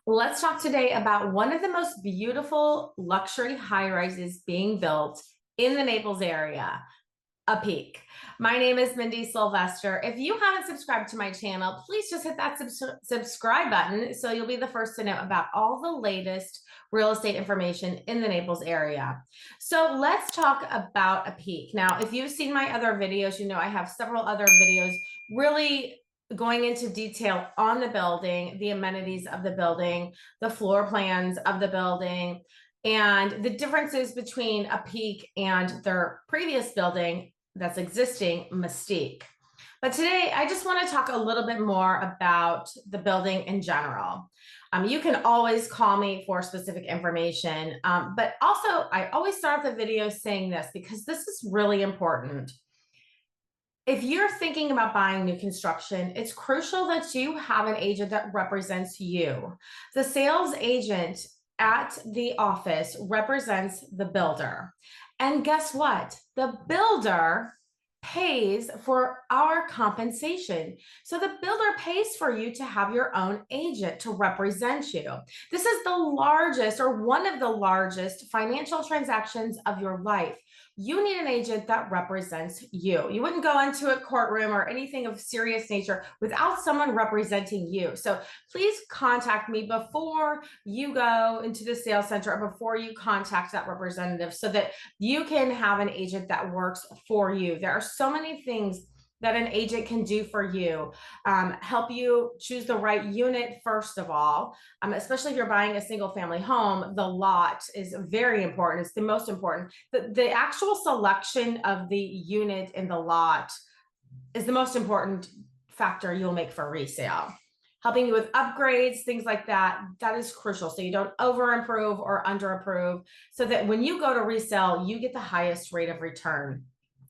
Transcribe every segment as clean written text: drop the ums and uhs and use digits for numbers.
Let's talk today about one of the most beautiful luxury high rises being built in the Naples area, Epique. My name is Mindy Sylvester. If you haven't subscribed to my channel, please just hit that subscribe button so you'll be the first to know about all the latest real estate information in the Naples area. So let's talk about Epique. Now, if you've seen my other videos, you know I have several other videos really going into detail on the building, the amenities of the building, the floor plans of the building, and the differences between Epique and their previous building that's existing, Mystique. But today, I just want to talk a little bit more about the building in general. You can always call me for specific information, but also I always start the video saying this because this is really important. If you're thinking about buying new construction, it's crucial that you have an agent that represents you. The sales agent at the office represents the builder. And guess what? The builder pays for our compensation. So the builder pays for you to have your own agent to represent you. This is the largest or one of the largest financial transactions of your life. You need an agent that represents you. You wouldn't go into a courtroom or anything of serious nature without someone representing you. So please contact me before you go into the sales center or before you contact that representative so that you can have an agent that works for you. There are so many things that an agent can do for you. Help you choose the right unit, first of all, especially if you're buying a single family home. The lot is very important. It's the most important. The actual selection of the unit in the lot is the most important factor you'll make for resale. Helping you with upgrades, things like that, that is crucial. So you don't over improve or under approve, so that when you go to resell, you get the highest rate of return.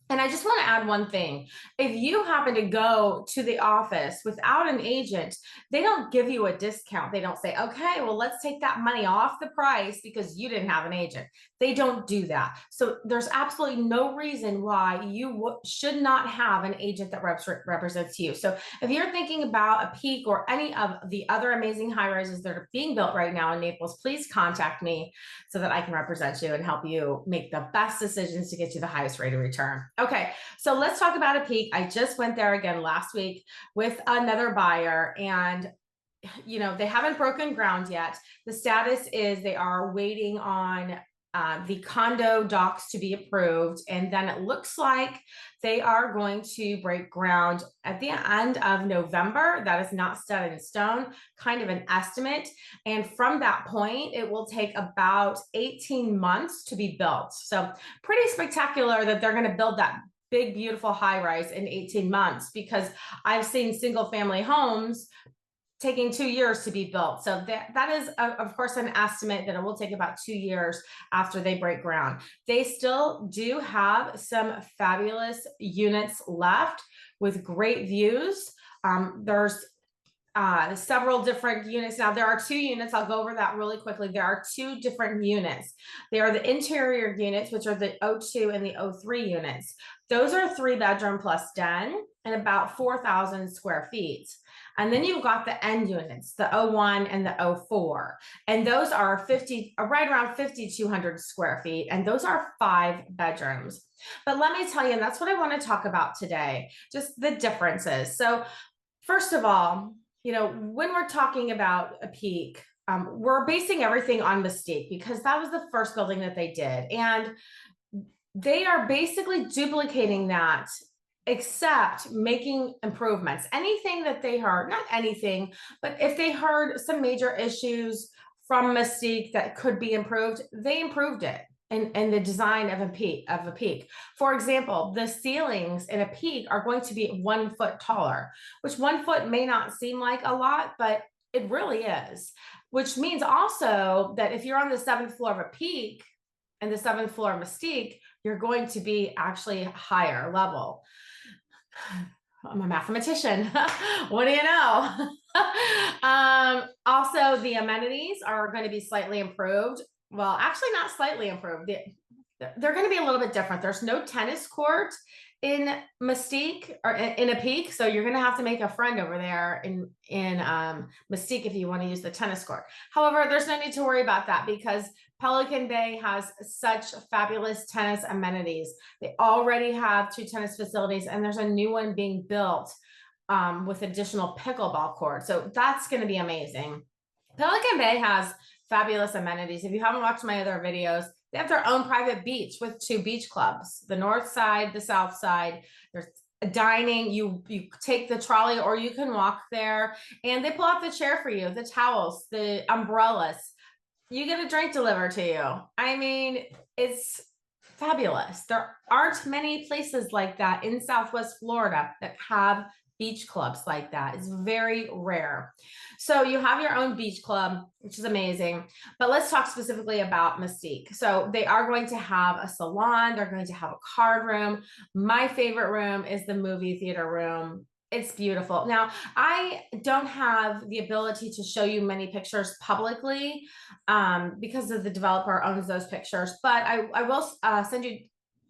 And I just want to add one thing. If you happen to go to the office without an agent, they don't give you a discount. They don't say, okay, well, let's take that money off the price because you didn't have an agent. They don't do that. So there's absolutely no reason why you should not have an agent that represents you. So if you're thinking about Epique or any of the other amazing high rises that are being built right now in Naples, please contact me so that I can represent you and help you make the best decisions to get you the highest rate of return. Okay, so let's talk about Epique. I just went there again last week with another buyer, and you know, they haven't broken ground yet. The status is they are waiting on the condo docs to be approved, and then it looks like they are going to break ground at the end of November. That is not set in stone, kind of an estimate. And from that point, it will take about 18 months to be built. So pretty spectacular that they're going to build that big, beautiful high rise in 18 months, because I've seen single family homes taking 2 years to be built. So that is, of course, an estimate that it will take about 2 years after they break ground. They still do have some fabulous units left with great views. There's several different units. Now, there are 2 units. I'll go over that really quickly. There are 2 different units. They are the interior units, which are the O2 and the O3 units. Those are 3-bedroom plus den and about 4,000 square feet. And then you've got the end units, the O1 and the O4. And those are right around 5,200 square feet. And those are 5 bedrooms. But let me tell you, and that's what I want to talk about today, just the differences. So first of all, you know, when we're talking about Epique, we're basing everything on Mystique because that was the first building that they did. And they are basically duplicating that, except making improvements. Anything that they heard, not anything, but if they heard some major issues from Mystique that could be improved, they improved it in the design of Epique. For example, the ceilings in Epique are going to be 1 foot taller, which 1 foot may not seem like a lot, but it really is. Which means also that if you're on the 7th floor of Epique and the 7th floor of Mystique, you're going to be actually higher level. I'm a mathematician. What do you know? Also, the amenities are going to be slightly improved. Well, actually not slightly improved. They're going to be a little bit different. There's no tennis court in Mystique or in Epique. So you're going to have to make a friend over there in Mystique if you want to use the tennis court. However, there's no need to worry about that because Pelican Bay has such fabulous tennis amenities. They already have 2 tennis facilities, and there's a new one being built with additional pickleball courts. So that's going to be amazing. Pelican Bay has fabulous amenities. If you haven't watched my other videos, they have their own private beach with 2 beach clubs, the north side, the south side. There's dining. You take the trolley or you can walk there, and they pull out the chair for you, the towels, the umbrellas. You get a drink delivered to you. I mean, it's fabulous. There aren't many places like that in Southwest Florida that have beach clubs like that. It's very rare. So you have your own beach club, which is amazing. But let's talk specifically about Mystique. So they are going to have a salon. They're going to have a card room. My favorite room is the movie theater room. It's beautiful. Now, I don't have the ability to show you many pictures publicly because of the developer owns those pictures, but I will send you,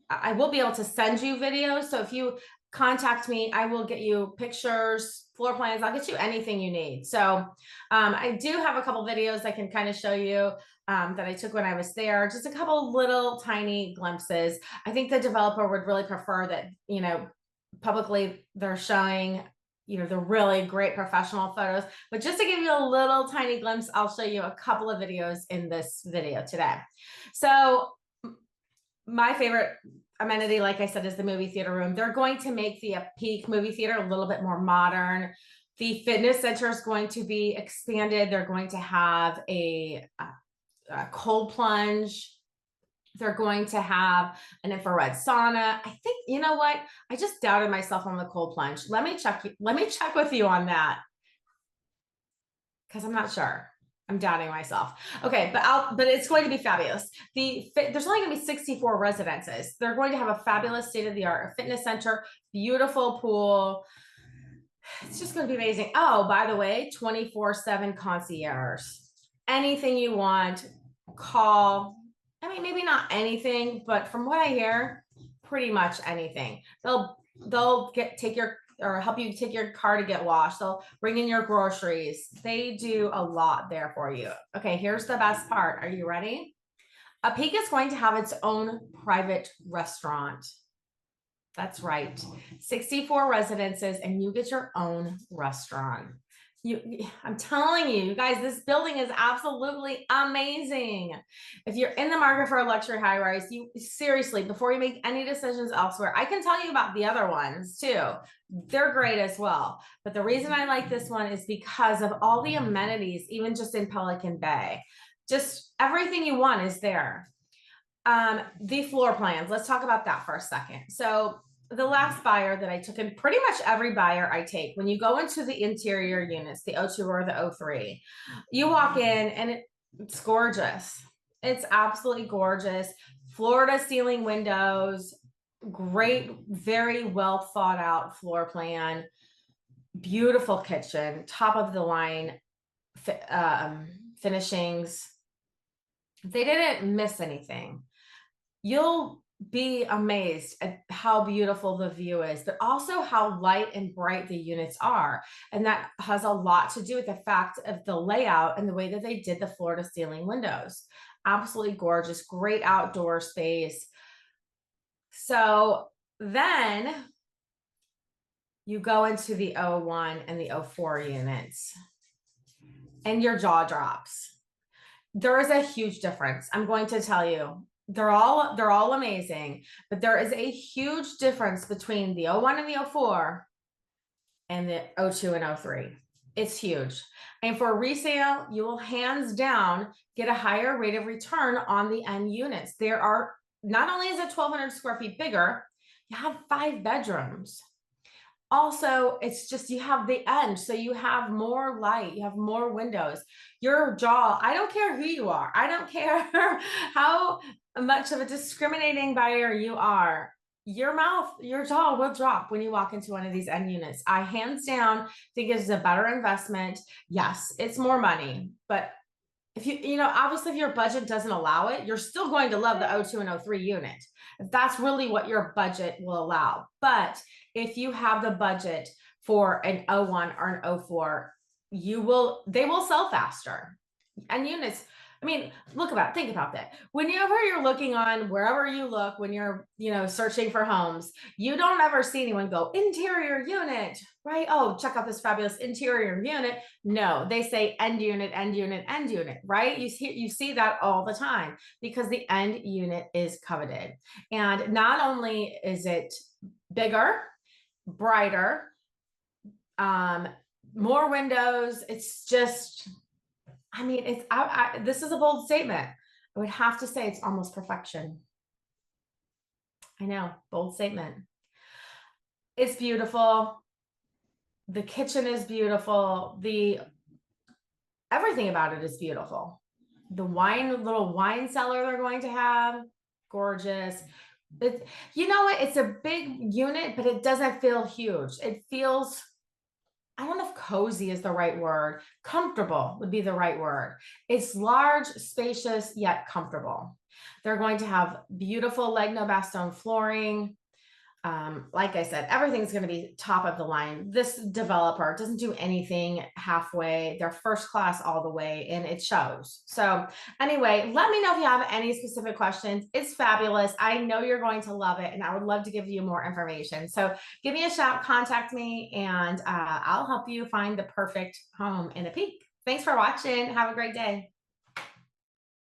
I will be able to send you videos. So if you contact me, I will get you pictures, floor plans. I'll get you anything you need. So I do have a couple videos I can kind of show you that I took when I was there, just a couple little tiny glimpses. I think the developer would really prefer that, you know, publicly they're showing, you know, the really great professional photos, but just to give you a little tiny glimpse, I'll show you a couple of videos in this video today. So my favorite amenity, like I said, is the movie theater room. They're going to make the Epique movie theater a little bit more modern. The fitness center is going to be expanded. They're going to have a cold plunge. They're going to have an infrared sauna. I think, you know what? I just doubted myself on the cold plunge. Let me check with you on that, because I'm not sure. I'm doubting myself. Okay, but it's going to be fabulous. There's only going to be 64 residences. They're going to have a fabulous state-of-the-art fitness center, beautiful pool. It's just going to be amazing. Oh, by the way, 24/7 concierge. Anything you want, call. I mean, maybe not anything, but from what I hear, pretty much anything. They'll help you take your car to get washed. They'll bring in your groceries. They do a lot there for you. Okay, here's the best part. Are you ready? Epique is going to have its own private restaurant. That's right. 64 residences, and you get your own restaurant. I'm telling you, you guys, this building is absolutely amazing. If you're in the market for a luxury high rise, you seriously, before you make any decisions elsewhere, I can tell you about the other ones too. They're great as well. But the reason I like this one is because of all the amenities, even just in Pelican Bay. Just everything you want is there. The floor plans, let's talk about that for a second. So the last buyer that I took, and pretty much every buyer I take, when you go into the interior units, the O2 or the O3, you walk in and it's gorgeous. It's absolutely gorgeous. Florida ceiling windows, great, very well thought out floor plan, beautiful kitchen, top of the line finishings. They didn't miss anything. You'll be amazed at how beautiful the view is, but also how light and bright the units are. And that has a lot to do with the fact of the layout and the way that they did the floor to ceiling windows. Absolutely gorgeous, great outdoor space. So then you go into the O1 and the O4 units and your jaw drops. There is a huge difference. I'm going to tell you. They're all amazing, but there is a huge difference between the O1 and the O4 and the O2 and O3. It's huge. And for resale, you will hands down get a higher rate of return on the end units. There are, not only is it 1,200 square feet bigger, you have 5 bedrooms. Also, it's just, you have the end, so you have more light, you have more windows. Your jaw, I don't care who you are, I don't care how much of a discriminating buyer you are, your jaw will drop when you walk into one of these end units. I hands down think it's a better investment. Yes, it's more money, but Obviously if your budget doesn't allow it, you're still going to love the O2 and O3 unit. If that's really what your budget will allow. But if you have the budget for an O1 or an O4, they will sell faster. And units, think about that. Whenever you're looking on wherever you look, when you're, searching for homes, you don't ever see anyone go interior unit, right? Oh, check out this fabulous interior unit. No, they say end unit, end unit, end unit, right? You see that all the time because the end unit is coveted. And not only is it bigger, brighter, more windows, it's just, this is a bold statement. I would have to say it's almost perfection. I know, bold statement. It's beautiful. The kitchen is beautiful. Everything about it is beautiful. The little wine cellar they're going to have, gorgeous. You know what? It's a big unit, but it doesn't feel huge. It feels, I don't know if cozy is the right word. Comfortable would be the right word. It's large, spacious, yet comfortable. They're going to have beautiful Legno stone flooring. Like I said, everything's going to be top of the line. This developer doesn't do anything halfway. They're first class all the way, and it shows. So anyway, let me know if you have any specific questions. It's fabulous. I know you're going to love it, and I would love to give you more information. So give me a shout, contact me, and I'll help you find the perfect home in Epique. Thanks for watching. Have a great day.